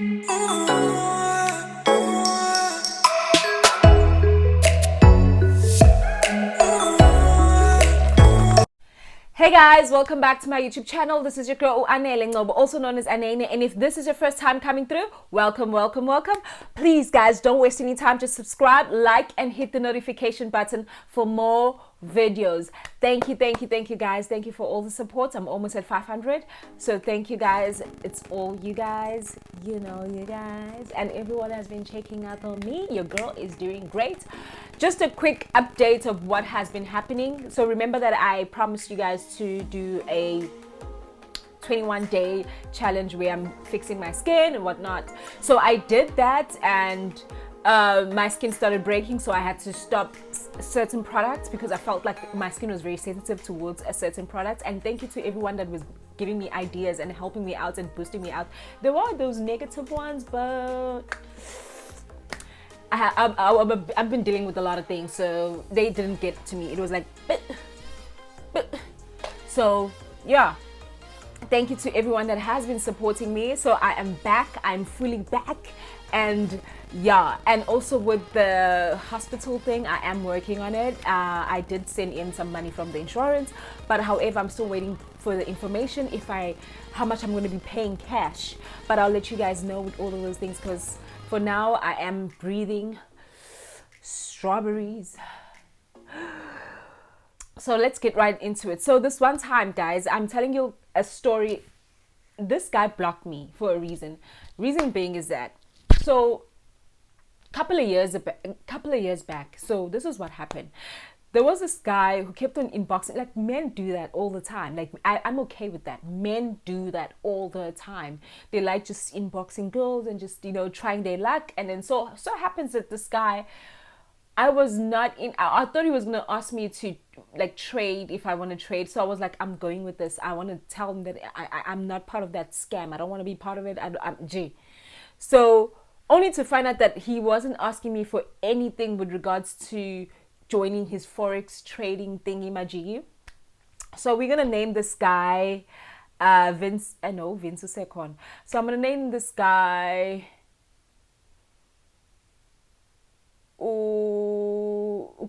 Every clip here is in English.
Hey guys, welcome back to my YouTube channel. This is your girl Anneh Ngcobo, also known as Anneh. And if this is your first time coming through, welcome, welcome, welcome. Please guys, don't waste any time. Just subscribe, like, and hit the notification button for more videos. Thank you guys. Thank you for all the support. I'm almost at 500, so thank you guys. It's all you guys, you guys, and everyone has been checking out on me. Your girl is doing great. Just a quick update of what has been happening. So remember that I promised you guys to do a 21-day challenge where I'm fixing my skin and whatnot. So I did that, and my skin started breaking, so I had to stop certain products because I felt like my skin was very sensitive towards a certain product. And thank you to everyone that was giving me ideas and helping me out and boosting me out. There were those negative ones, but I've been dealing with a lot of things, so they didn't get to me. It was like so yeah, thank you to everyone that has been supporting me. So I am back, I'm fully back. And yeah, and also with the hospital thing, I am working on it. I did send in some money from the insurance, but however, I'm still waiting for the information how much I'm going to be paying cash. But I'll let you guys know with all of those things, because for now I am breathing strawberries. So let's get right into it. So this one time, guys, I'm telling you a story. This guy blocked me for a reason. Reason being is that, so couple of years back, so this is what happened. There was this guy who kept on inboxing. Like, men do that all the time. Like, I'm okay with that. Men do that all the time. They like just inboxing girls and just, trying their luck. And then so happens that this guy, I thought he was going to ask me to like trade if I want to trade. So I was like, I'm going with this. I want to tell him that I'm not part of that scam. I don't want to be part of it. So only to find out that he wasn't asking me for anything with regards to joining his Forex trading thingy majigi. So we're going to name this guy Vince Usekon. So I'm going to name this guy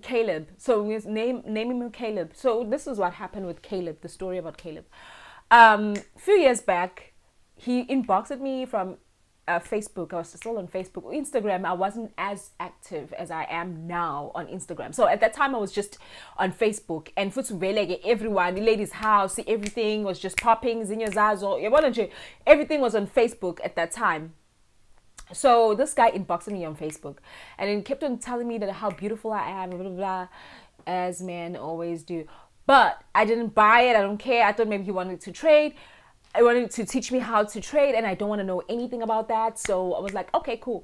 Caleb. So we name him Caleb. So this is what happened with Caleb, the story about Caleb. A few years back, he inboxed me from Facebook. I was still on Facebook. Instagram, I wasn't as active as I am now on Instagram. So at that time, I was just on Facebook. And everyone, the lady's house, everything was just popping. Everything was on Facebook at that time. So this guy inboxed me on Facebook, and then kept on telling me that how beautiful I am, blah, blah, blah, as men always do. But I didn't buy it. I don't care. I thought maybe he wanted to trade. I wanted to teach me how to trade, and I don't want to know anything about that. So I was like, okay, cool.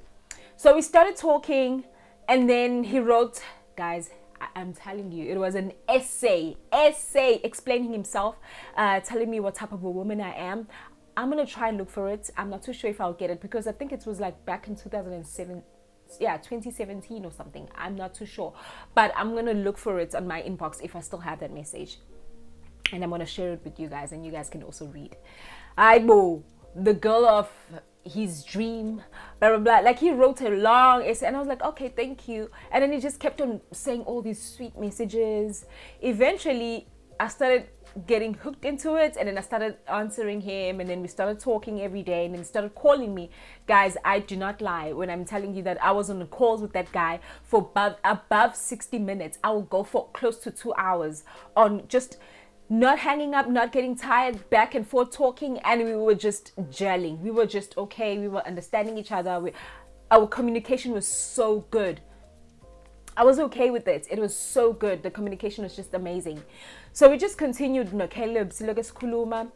So we started talking, and then he wrote, guys, I'm telling you, it was an essay explaining himself, telling me what type of a woman I am. I'm going to try and look for it. I'm not too sure if I'll get it, because I think it was like back in 2017 or something. I'm not too sure. But I'm going to look for it on my inbox if I still have that message. And I'm going to share it with you guys, and you guys can also read. The girl of his dream, blah, blah, blah. Like, he wrote a long essay, and I was like, okay, thank you. And then he just kept on saying all these sweet messages. Eventually, I started getting hooked into it, and then I started answering him, and then we started talking every day, and then he started calling me. Guys, I do not lie when I'm telling you that I was on the calls with that guy for above 60 minutes. I will go for close to 2 hours on just not hanging up, not getting tired, back and forth talking, and we were just gelling. We were just okay. We were understanding each other. Our communication was so good. I was okay with it. It was so good. The communication was just amazing. So we just continued, Caleb, Siloges Kuluma,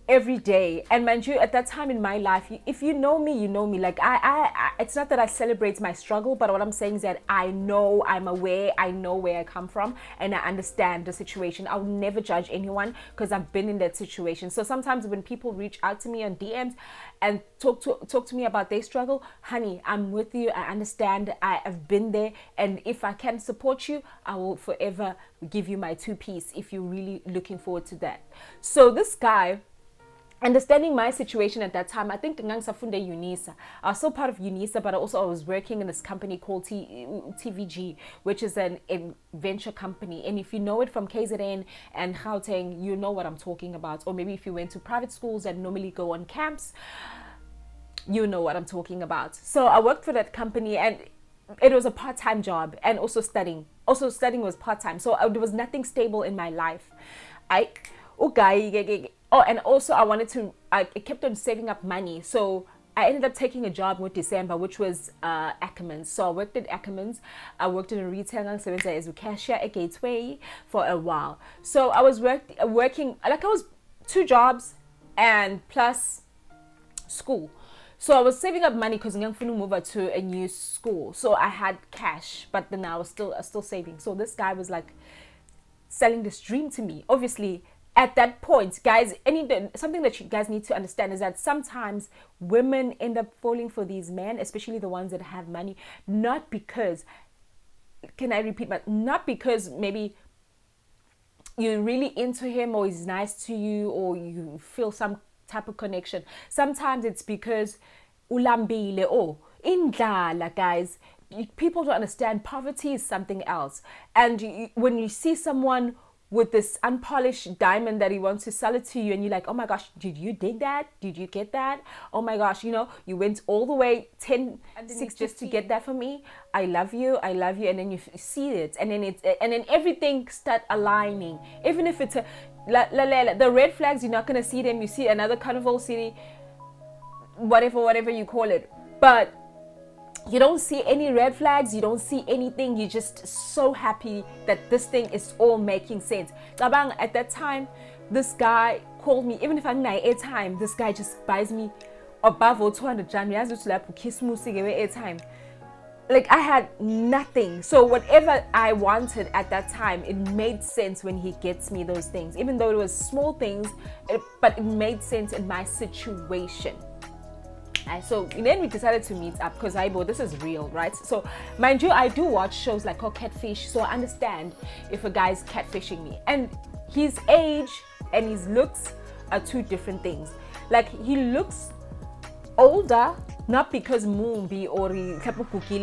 every day. And mind you, at that time in my life, if you know me, you know me. Like, I it's not that I celebrate my struggle, but what I'm saying is that I know, I'm aware, I know where I come from, and I understand the situation. I will never judge anyone because I've been in that situation. So sometimes when people reach out to me on DMs and talk to me about their struggle, honey, I'm with you. I understand. I have been there, and if I can support you, I will forever give you my two piece if you're really looking forward to that. So this guy understanding my situation at that time, I think Safunde Unisa. I was still part of Unisa, but also I was working in this company called TVG, which is a venture company. And if you know it from KZN and Gauteng, you know what I'm talking about. Or maybe if you went to private schools that normally go on camps, you know what I'm talking about. So I worked for that company, and it was a part-time job, and also studying. Also studying was part-time. So there was nothing stable in my life. Okay. Oh, and also I kept on saving up money. So I ended up taking a job in December, which was Ackermans. So I worked at Ackermans. I worked in a retail as a cashier at Gateway for a while. So I was working, like I was 2 jobs and plus school. So I was saving up money because I'm going to move over to a new school. So I had cash, but then I was still saving. So this guy was like selling this dream to me. Obviously, at that point, guys, something that you guys need to understand is that sometimes women end up falling for these men, especially the ones that have money, not because, can I repeat, but not because maybe you're really into him or he's nice to you or you feel some type of connection. Sometimes it's because ulambile indlala, guys. People don't understand poverty is something else. And when you see someone with this unpolished diamond that he wants to sell it to you, and you're like, oh my gosh, did you dig that? Did you get that? Oh my gosh, you went all the way 10-6 just to get that for me. I love you, and then you see it, and then everything start aligning. Even if it's the red flags, you're not gonna see them. You see another carnival city, whatever you call it, but you don't see any red flags, you don't see anything. You're just so happy that this thing is all making sense. At that time, this guy called me, even if I'm not airtime, this guy just buys me above 200 airtime. Like I had nothing. So whatever I wanted at that time, it made sense when he gets me those things. Even though it was small things, but it made sense in my situation. So then we decided to meet up because this is real, right? So mind you, I do watch shows like Catfish, so I understand if a guy's catfishing me. And his age and his looks are 2 different things. Like he looks older, not because Mumbi or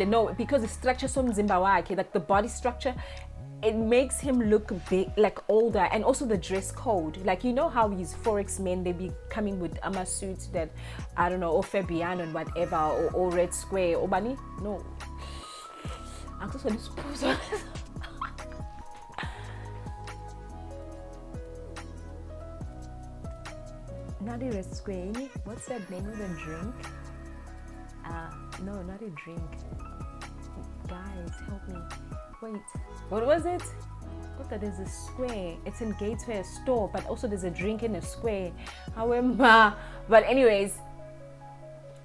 no, because the structure like the body structure, it makes him look big, like older. And also the dress code, like how these Forex men, they be coming with suits that I don't know, or Fabian and whatever, or Red Square or Bunny. No, I'm just going to not a Red Square. What's that name of the drink? No, not a drink. Guys, help me. Wait, what was it? That is a square. It's in Gateway store, but also there's a drink in a square. However, but anyways,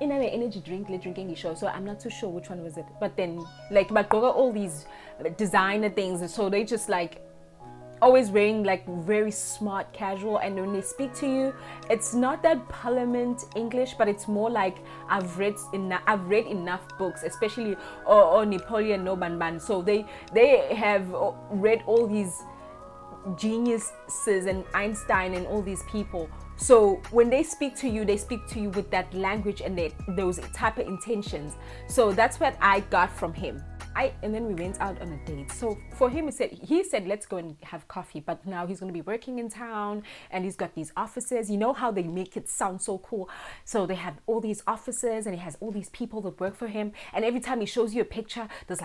in an energy drink, drinking show. So I'm not too sure which one was it. But then, but all these designer things, so they just always wearing very smart casual, and when they speak to you, it's not that parliament English, but it's more like I've read enough books, especially on Napoleon no Banban. So they have read all these geniuses and Einstein and all these people. So when they speak to you with that language and those type of intentions. So that's what I got from him. And then we went out on a date. So for him, he said let's go and have coffee, but now he's going to be working in town and he's got these offices. You know how they make it sound so cool? So they have all these offices and he has all these people that work for him, and every time he shows you a picture, there's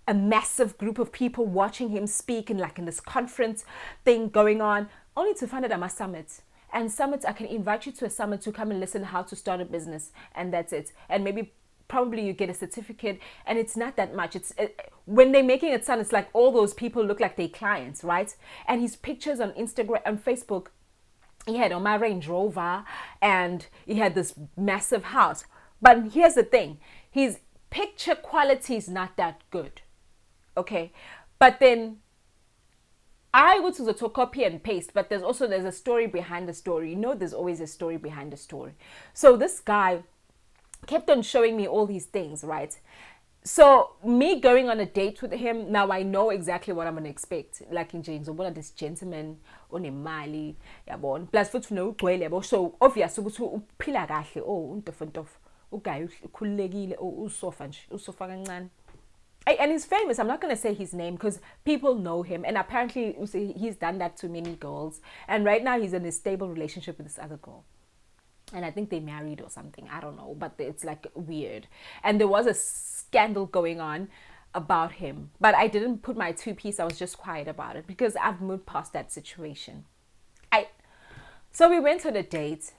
a massive group of people watching him speak and in this conference thing going on, only to find out I'm a summit. And summits, I can invite you to a summit to come and listen how to start a business, and that's it. And maybe probably you get a certificate, and it's not that much. When they're making it sound, it's like all those people look like their clients, right? And his pictures on Instagram and Facebook, he had on my Range Rover and he had this massive house. But here's the thing, his picture quality is not that good, okay? But then I would to copy and paste, but there's a story behind the story. There's always a story behind the story. So this guy kept on showing me all these things, right? So me going on a date with him, now I know exactly what I'm gonna expect. Like in James, or this gentleman on a mali, yabon. Plus futhi unogcwele yabo. So obvious ukuthi uphila kahle, oh untof. Ugayi ukhululekile, oh usofa nje, usofa kancane. And he's famous. I'm not going to say his name because people know him. And apparently he's done that to many girls. And right now he's in a stable relationship with this other girl. And I think they married or something. I don't know. But it's like weird. And there was a scandal going on about him. But I didn't put my two-piece. I was just quiet about it because I've moved past that situation. So we went on a date.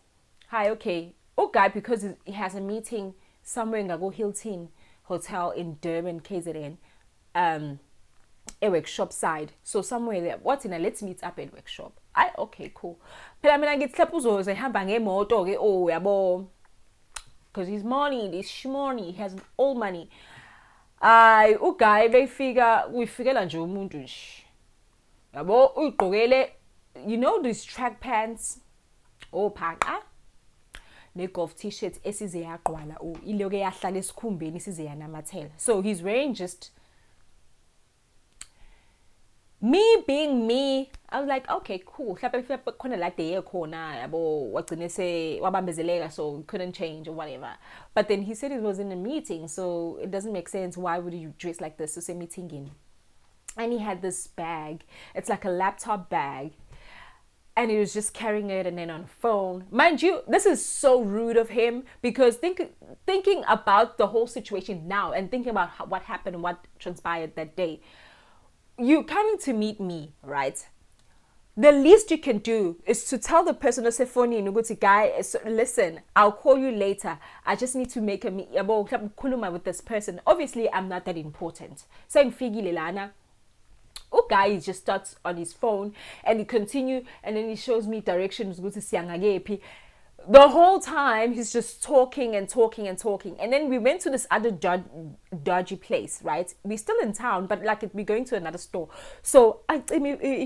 Hi, okay. Oh, guy, because he has a meeting somewhere in Gago Hilton Hotel in Durban, KZN, a workshop side. So somewhere there, what's in a let's meet up at workshop. Okay, cool. But I mean, I get uzo zehamba ngemoto ke oh yabo, because he's money, this shmoney, he has all money. Uguy we nje umuntu nje. Yabo uyigqokele, you know these track pants, oh phaka. Ne-golf t-shirt esize yagqwala iloke yahlala esikhumbeni isize yanamathela. So he's wearing just me being me. I was like, okay, cool. Mhlawumbe khona la day khona yabo wagcine se wabambezeleka, so couldn't change or whatever. But then he said it was in a meeting, so it doesn't make sense. Why would you dress like this to say meeting in? And he had this bag. It's like a laptop bag. And he was just carrying it and then on phone. Mind you, this is so rude of him because thinking about the whole situation now and thinking about what happened and what transpired that day. You coming to meet me, right? The least you can do is to tell the person, guy, listen, I'll call you later. I just need to make a with this person. Obviously, I'm not that important. Saying Figi Lilana. Guy just starts on his phone and he continue and then he shows me directions go to Siangagepi. The whole time he's just talking and talking and talking. And then we went to this other dodgy place, right? We're still in town, but like we're going to another store. So I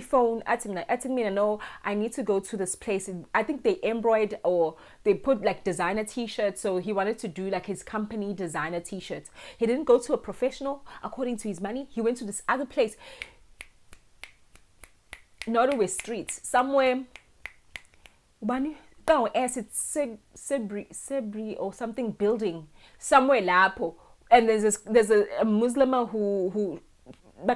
phone at me, no, I need to go to this place. I think they embroidered or they put like designer t-shirts. So he wanted to do like his company designer t-shirts. He didn't go to a professional according to his money. He went to this other place. Norway streets somewhere. Ubani down as it's Sebri or something building somewhere lapo, and there's a Muslim who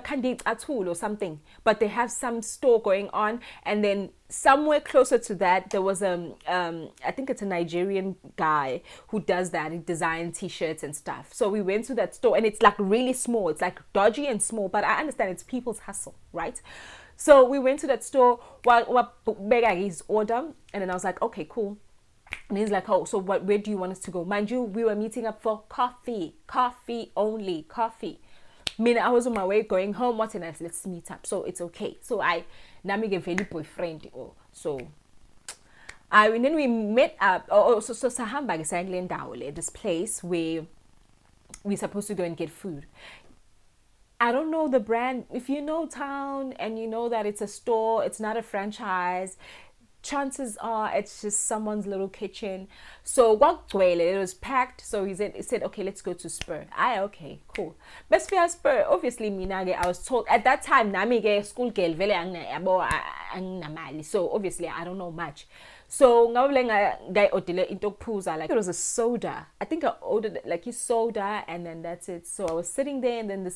candidate at all or something, but they have some store going on, and then somewhere closer to that there was I think it's a Nigerian guy who does that. He designs t-shirts and stuff. So we went to that store and it's like really small. It's like dodgy and small, but I understand it's people's hustle, right? So we went to that store while his order, and then I was like, okay, cool. And he's like, oh, so where do you want us to go? Mind you, we were meeting up for coffee only, coffee. I mean, I was on my way going home. What's nice? Let's meet up. So it's okay. So now me get very boyfriend. And then we met up. So Sahamba is saying this place where we're supposed to go and get food. I don't know the brand. If you know town and you know that it's a store, it's not a franchise, chances are it's just someone's little kitchen. So it was packed. So he said, okay, let's go to Spur. Okay, cool. Best for Spur. Obviously, I was told at that time, school girl, so obviously I don't know much. So guy ordered into pooza, like it was a soda. I think I ordered like his soda and then that's it. So I was sitting there and then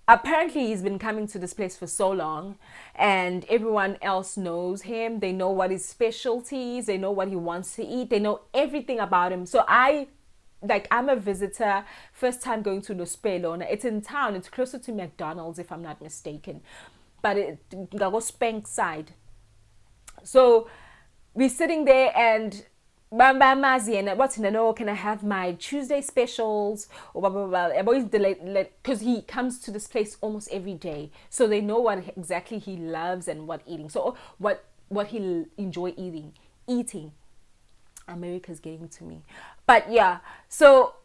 apparently he's been coming to this place for so long and everyone else knows him. They know what his specialties, they know what he wants to eat, they know everything about him. So I'm a visitor, first time going to Lospelona. It's in town, it's closer to McDonald's if I'm not mistaken, but it go Spank side. So we're sitting there and Mazi and what's in the know, can I have my Tuesday specials or blah blah blah, because he comes to this place almost every day, so they know what exactly he loves and what eating, so what he'll enjoy eating. America's getting to me, but yeah. So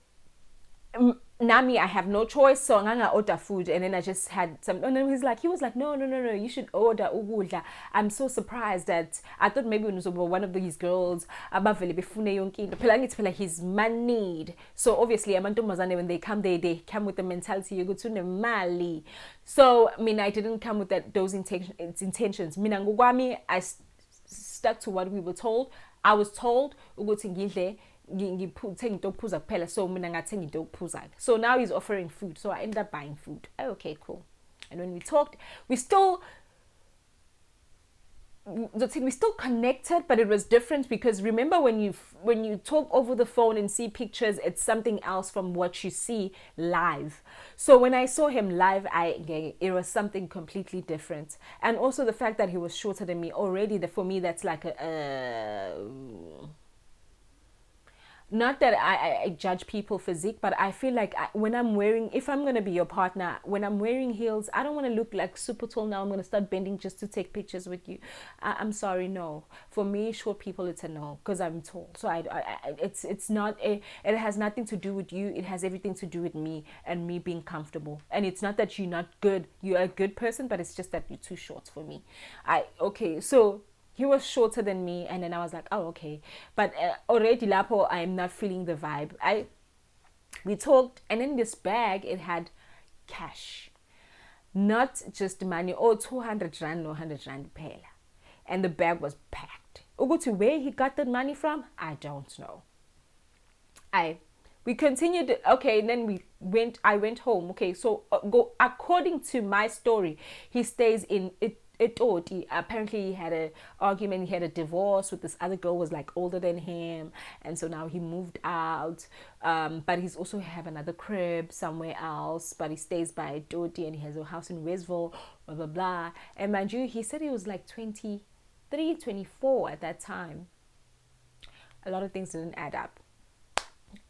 Nami, I have no choice, so I'm gonna order food, and then I just had some. And then he was like, no, you should order ukudla. I'm so surprised that I thought maybe it was one of these girls abavele befune yonke into. Phela ngithi phela he's moneyed, so obviously amantombazane when they they come with the mentality yokuthi unemali. So I mean, I didn't come with those intentions. Mina ngokwami, I stuck to what we were told. I was told ukuthi ngidle ngithenga into yokuphuza kuphela, so mina ngathenga into yokuphuza. So now he's offering food, so I ended up buying food. Okay, cool. And when we talked, we still connected, but it was different because remember when you talk over the phone and see pictures, it's something else from what you see live. So when I saw him live, it was something completely different. And also the fact that he was shorter than me already, for me that's like not that I judge people physique, but I feel like when I'm wearing, if I'm going to be your partner, when I'm wearing heels, I don't want to look like super tall. Now I'm going to start bending just to take pictures with you. I'm sorry, no. For me, short people, it's a no, because I'm tall. So it's not it has nothing to do with you. It has everything to do with me and me being comfortable. And it's not that you're not good. You're a good person, but it's just that you're too short for me. So he was shorter than me, and then I was like, oh, okay. But already lapo, I'm not feeling the vibe. We talked, and in this bag, it had cash. Not just money, 200 rand, no 100 rand pela. And the bag was packed. Uguti, where he got that money from, I don't know. We continued, okay, and then I went home. Okay, so according to my story, he stays in apparently he had an argument, he had a divorce with this other girl, was like older than him, and so now he moved out, but he's also have another crib somewhere else, but he stays by Doti and he has a house in Westville, blah blah blah. And mind you, he said he was like 23, 24 at that time. A lot of things didn't add up.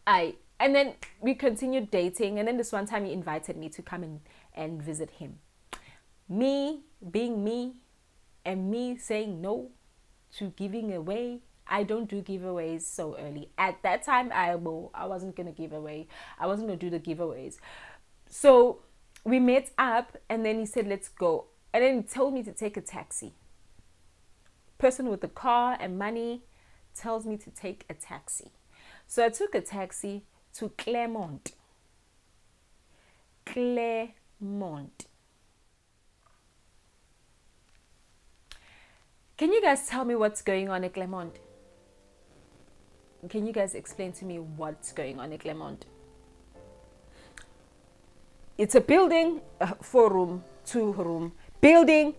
And then we continued dating, and then this one time he invited me to come in and visit him. Me being me, and me saying no to giving away. I don't do giveaways so early. At that time, I wasn't gonna give away. I wasn't gonna do the giveaways. So we met up, and then he said, let's go. And then he told me to take a taxi. Person with the car and money tells me to take a taxi. So I took a taxi to Claremont. Can you guys tell me what's going on at Claremont? Can you guys explain to me what's going on at Claremont? It's a building, 4-room, 2-room building.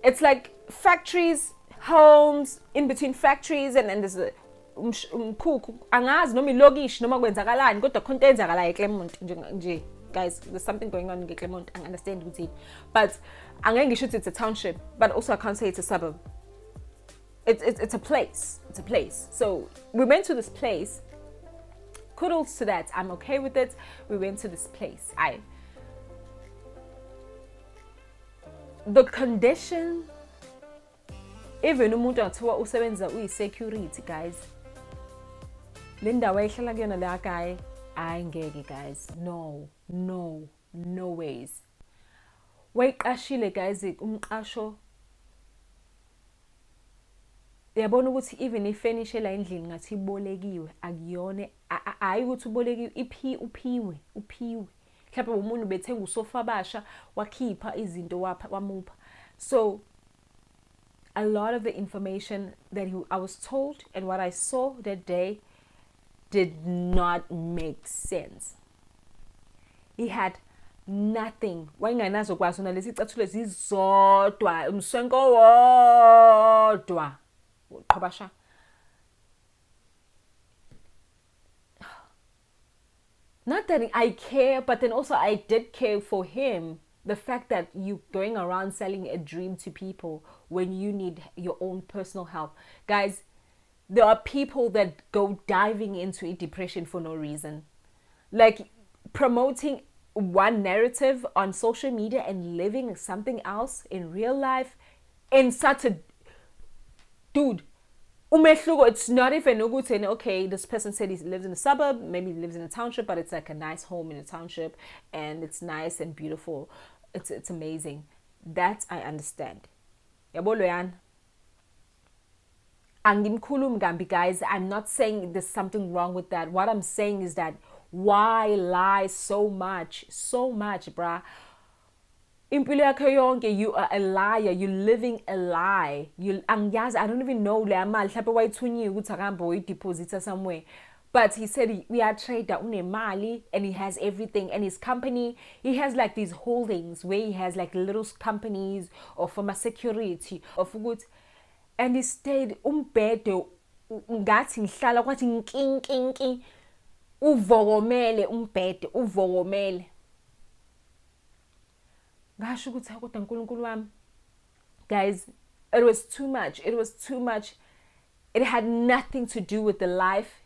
It's like factories, homes, in between factories, and then there's a angazi noma ilokishi noma kwenzakalani kodwa khonto enzakala eClaremont nje. Guys, there's something going on in Claremont. I understand with it, but angeke ngisho it's a township, but also I can't say it's a suburb. It's a place. It's a place. So we went to this place. Kudos to that. I'm okay with it. We went to this place. The condition, even umuntu athiwa usebenza uyi-security, guys. Le ndawo ayihlala kuyona la guy, ayingeke guys. No ways. Wayiqashile guys, umqasho. Yabona ukuthi even ifurniture la endlini ngathi ibolekiwe, akuyona, hayi ukuthi ubolekiwe, uphiwe. Mhlawumbe umuntu bethenga usofa basha wakhipha izinto wamupha. So a lot of the information that I was told and what I saw that day did not make sense. He had nothing. Wayenganazo kwazi nalezi icathulo zizodwa, umswenko wodwa. Kabasha. Not that I care, but then also I did care for him. The fact that you going around selling a dream to people when you need your own personal help. Guys, there are people that go diving into depression for no reason. Like promoting one narrative on social media and living something else in real life in such a dude, umehluko, it's not even ukuthi okay, this person said he lives in a suburb, maybe he lives in a township, but it's like a nice home in a township and it's nice and beautiful. It's amazing. That I understand. Yabo loyan. Angimkhulumi kambi, guys. I'm not saying there's something wrong with that. What I'm saying is that why lie so much? So much, bruh. Impilo yakho yonke, you are a liar. You're living a lie. I don't even know le mali mhlawumbe wayithunyiwe ukuthi akahamba uyideposita somewhere. But he said we are trader unemali and he has everything, and his company, he has like these holdings where he has like little companies or from a security of good, and he stayed umbhede ngathi ngihlala kwathi nkinkinki uvokomele umbhede uvokomele. Ngasho ukuthi kodwa uNkulunkulu wami, guys, it was too much. It was too much. It had nothing to do with the life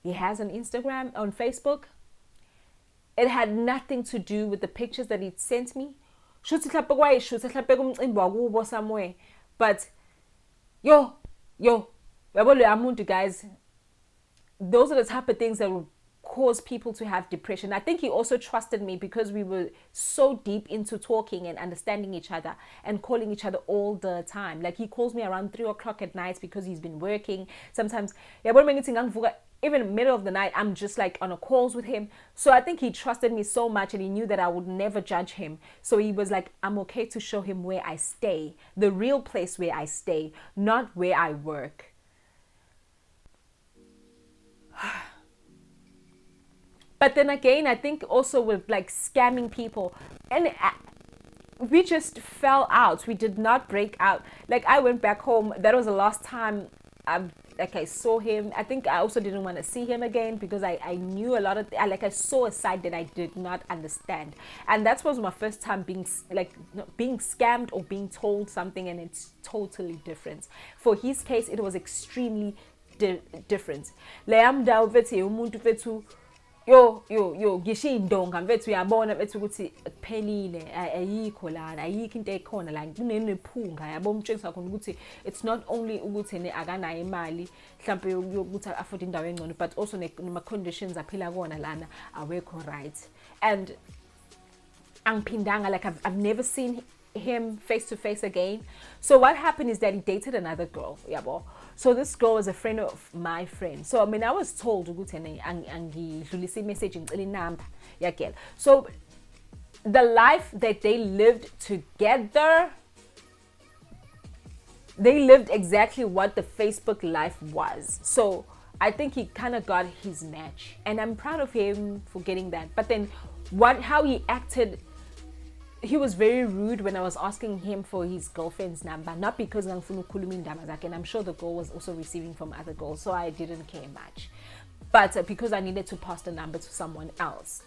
he has on Instagram, on Facebook. It had nothing to do with the pictures that he sent me. Shuthi mhlawumbe kwayishuthi mhlawumbe kumcimbi wakubo somewhere. But yabo lo yamuntu, guys, those are the type of things that will cause people to have depression. I think he also trusted me because we were so deep into talking and understanding each other and calling each other all the time. Like he calls me around 3 o'clock at night because he's been working. Sometimes, even in the middle of the night, I'm just like on a calls with him. So I think he trusted me so much and he knew that I would never judge him. So he was like, I'm okay to show him where I stay, the real place where I stay, not where I work. But then again, I think also with like scamming people, and we just fell out. We did not break out. Like I went back home. That was the last time I saw him. I think I also didn't want to see him again because I knew a lot of I saw a side that I did not understand, and that was my first time being scammed or being told something, and it's totally different. For his case, it was extremely different. Yo ngisho indonga mfethu uyabona mfethu ukuthi kuphelile ayikho lana ayikho into ekhona la kunephunga yabo umtshengisa khona ukuthi it's not only ukuthi ne akanayo imali mhlawumbe yokuthi afford indawo engcono, but also nema conditions aphila kona lana awekho right. And angiphindanga, like I've never seen him face to face again. So what happened is that he dated another girl, yabo. So this girl was a friend of my friend. So I mean, I was told ukuthi angidlulise message ngicela number yakhe. So the life that they lived together, they lived exactly what the Facebook life was. So I think he kind of got his match, and I'm proud of him for getting that. But then how he acted, he was very rude when I was asking him for his girlfriend's number, not because and I'm sure the girl was also receiving from other girls, so I didn't care much, but because I needed to pass the number to someone else.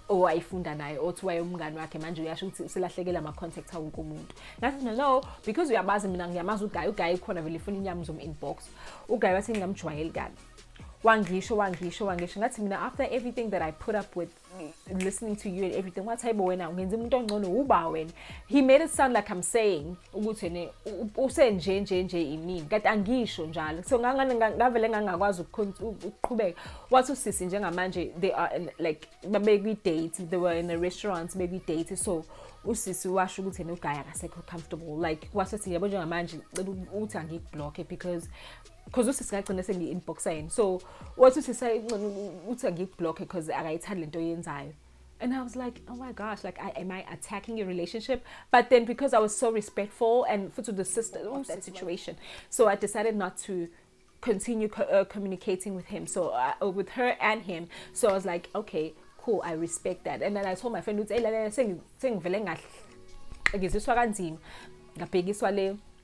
Or ayifunda naye othi umngani wakhe manje uyasho ukuthi usilahlekela ama contact awu kumuntu. Ngathi no, because uyabazi mina ngiyamazi uGayi khona vele ifuna inyama zom inbox. uGayi wathi ngingamjwayeli kabi. Wangisho ngathi mina, after everything that I put up with, listening to you and everything, what type wena ungenza umuntu ongcono uba wena. He made it sound like I'm saying ukuthi ne usenje imini kanti angisho njalo. So ngavele ngangakwazi ukuqhubeka. Wathi usisi njengamanje they are like maybe date, they were in a restaurant, maybe date. So usisi washo ukuthi ne uGayi akasekho comfortable, like wasethi yabo njengamanje uthi angikublock because usisi ngagcina sengi-inboxa yena. So wathi usisi uthi angikublock because akayithandi lento yenzayo. And I was like, oh my gosh, like am I attacking your relationship? But then because I was so respectful and to the sister of that situation, so I decided not to continue communicating with him, so with her and him. So I was like, okay, cool, I respect that. And then I told my friend,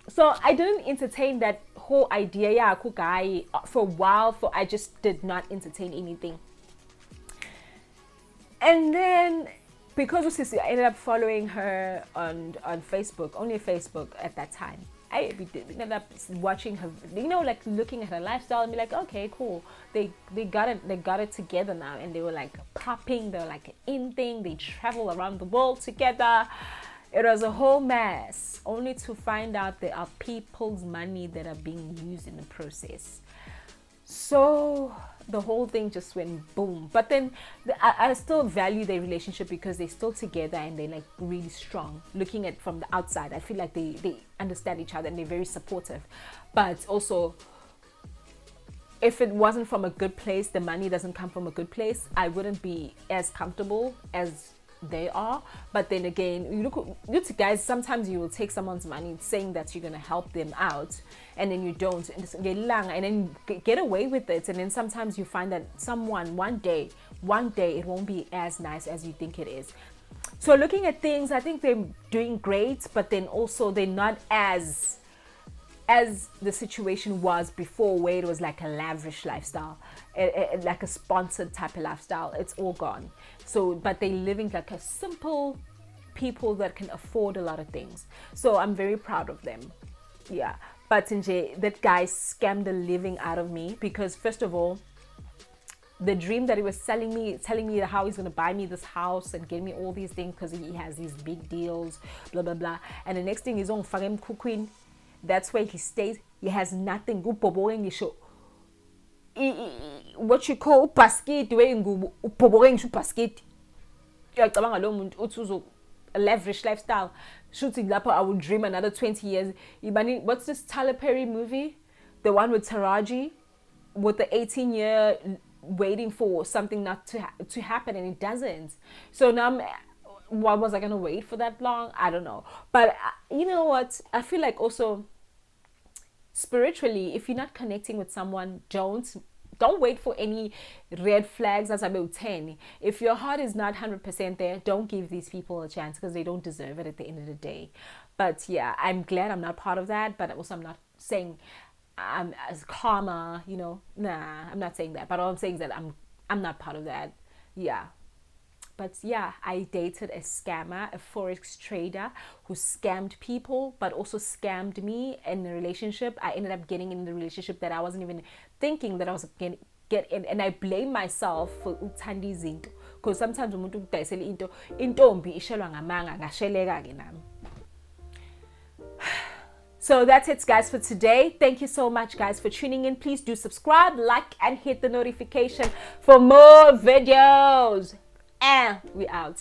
so I didn't entertain that whole idea guy for a while. I just did not entertain anything. And then because I ended up following her on Facebook, only Facebook at that time, I ended up watching her, like looking at her lifestyle and be like, okay, cool. They got it together now, and they were like popping. They were like in thing. They travel around the world together. It was a whole mess, only to find out there are people's money that are being used in the process. So the whole thing just went boom. But then I still value their relationship because they're still together and they're like really strong. Looking at from the outside, I feel like they understand each other and they're very supportive. But also, if it wasn't from a good place, the money doesn't come from a good place, I wouldn't be as comfortable as they are. But then again, you guys, sometimes you will take someone's money saying that you're going to help them out, and then you don't, and then get away with it. And then sometimes you find that someone one day it won't be as nice as you think it is. So looking at things, I think they're doing great, but then also they're not as the situation was before, where it was like a lavish lifestyle, like a sponsored type of lifestyle. It's all gone. So, but they're living like a simple people that can afford a lot of things. So I'm very proud of them. Yeah. But that guy scammed the living out of me, because first of all, the dream that he was telling me how he's going to buy me this house and get me all these things because he has these big deals, blah blah blah. And the next thing is on Fagem Kukwin. That's where he stays. He has nothing. What you call basket, basket. A lavish lifestyle. Shooting up, I would dream another 20 years. What's this Tyler Perry movie? The one with Taraji, with the 18-year waiting for something not to happen, and it doesn't. So now what was I gonna wait for that long? I don't know. But you know what? I feel like also spiritually, if you're not connecting with someone, don't wait for any red flags as about 10. If your heart is not 100% there, don't give these people a chance, because they don't deserve it at the end of the day. But yeah, I'm glad I'm not part of that. But also, I'm not saying I'm as karma, nah, I'm not saying that. But all I'm saying is that I'm not part of that. Yeah. But yeah, I dated a scammer, a Forex trader who scammed people, but also scammed me in a relationship. I ended up getting in the relationship that I wasn't even thinking that I was going to get in. And I blame myself for uthandi zinto. Because sometimes umuntu ukudayisela into, intombi ishelwa ngamanga, ngasheleka ke nami. So that's it, guys, for today. Thank you so much, guys, for tuning in. Please do subscribe, like, and hit the notification for more videos. And we out.